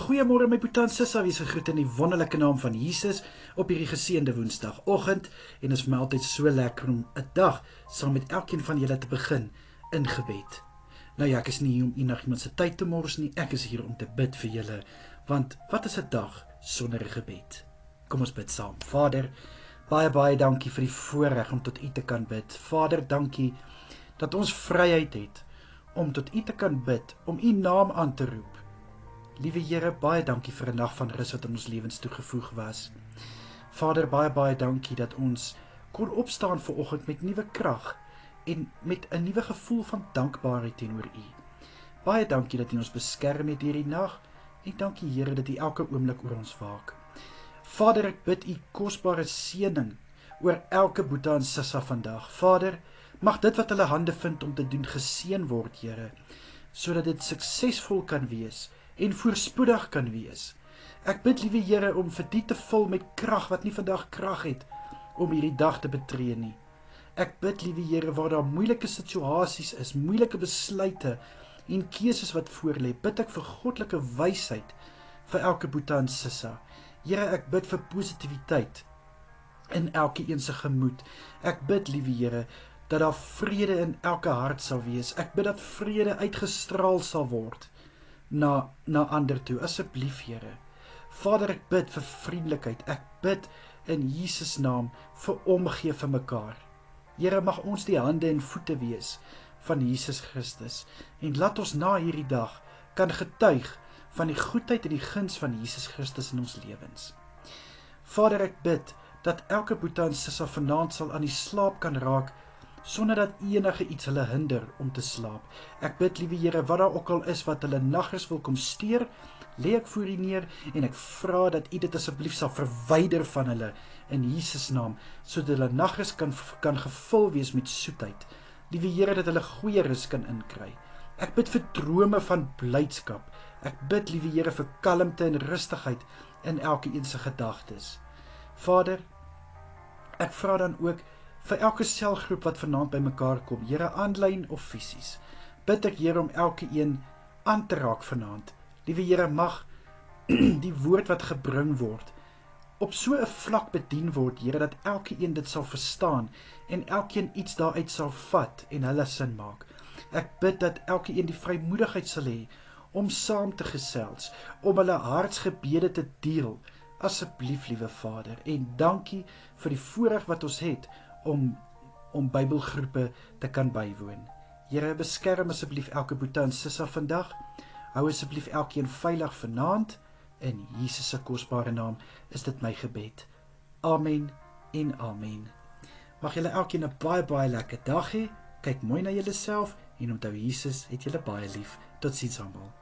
Goeiemôre my boetie en sissa, wie se groet in die wonderlike naam van Jesus op hierdie geseënde Woensdagoggend en is vir my altyd so lekker om 'n dag saam met elkeen van julle te begin in gebed. Nou ja, ek is nie hier om enigiemand se tyd te mors nie, ek is hier om te bid vir julle, want wat is 'n dag sonder 'n gebed? Kom ons bid saam. Vader, baie dankie vir die voorreg om tot U te kan bid. Vader, dankie dat ons vryheid het om tot U te kan bid, om U naam aan te roep. Liewe Here, baie dankie vir 'n nag van rus wat in ons lewens toegevoeg was. Vader, baie dankie dat ons kon opstaan vanoggend met nuwe krag en met 'n nuwe gevoel van dankbaarheid teenoor U. Baie dankie dat U ons beskerm het hierdie nag en dankie Here dat U elke oomblik oor ons waak. Vader, ek bid U kosbare seëning oor elke boetie en sissa vandag. Vader, mag dit wat hulle hande vind om te doen geseën word, Here, sodat dit suksesvol kan wees en voorspoedig kan wees. Ek bid, liewe Here, om vir die te vul met krag wat nie vandag krag het om hierdie dag te betree nie. Ek bid, liewe Here, waar daar moeilike situasies is, moeilike besluite en keuses wat voorlê, bid ek vir goddelike wysheid vir elke boetie en sissa. Here, ek bid vir positiwiteit in elke een se gemoed. Ek bid, liewe Here, dat daar vrede in elke hart sal wees. Ek bid dat vrede uitgestraal sal word na ander toe, asseblief Here. Vader, ek bid vir vriendelikheid, ek bid in Jesus naam vir omgee vir mekaar. Here, mag ons die hande en voete wees van Jesus Christus, en laat ons na hierdie dag kan getuig van die goedheid en die guns van Jesus Christus in ons lewens. Vader, ek bid dat elke boetie en sissa vanaand sal aan die slaap kan raak, sonder dat enige iets hulle hinder om te slaap. Ek bid, liewe Here, wat daar ook al is wat hulle nagrus wil kom steur, lê ek voor U neer en ek vra dat U dit asseblief sal verwyder van hulle in Jesus naam, sodat hulle nagrus kan gevul wees met soetheid. Liewe Here, dat hulle goeie rus kan inkry. Ek bid vir drome van blydskap. Ek bid, liewe Here, vir kalmte en rustigheid in elke een se gedagtes. Vader, ek vra dan ook vir elke selgroep wat vanaand by mekaar kom, Here, aanlyn of fisies, bid ek, Here, om elke een aan te raak vanaand. Liewe Here, mag die woord wat gebring word op so 'n vlak bedien word, Here, dat elke een dit sal verstaan en elkeen iets daaruit sal vat en hulle sin maak. Ek bid dat elke een die vrymoedigheid sal hê om saam te gesels, om hulle hartsgebede te deel. Asseblief, liewe Vader, en dankie vir die voorreg wat ons het om Bybelgroepe te kan bywoon. Here, beskerm asseblief elke boetie en sissa vandag. Hou asseblief elkeen veilig vanaand. In Jesus se kosbare naam is dit my gebed. Amen en amen. Mag julle elkeen 'n baie lekker dag hê. Kyk mooi na julleself en onthou, Jesus het julle baie lief. Totsiens almal.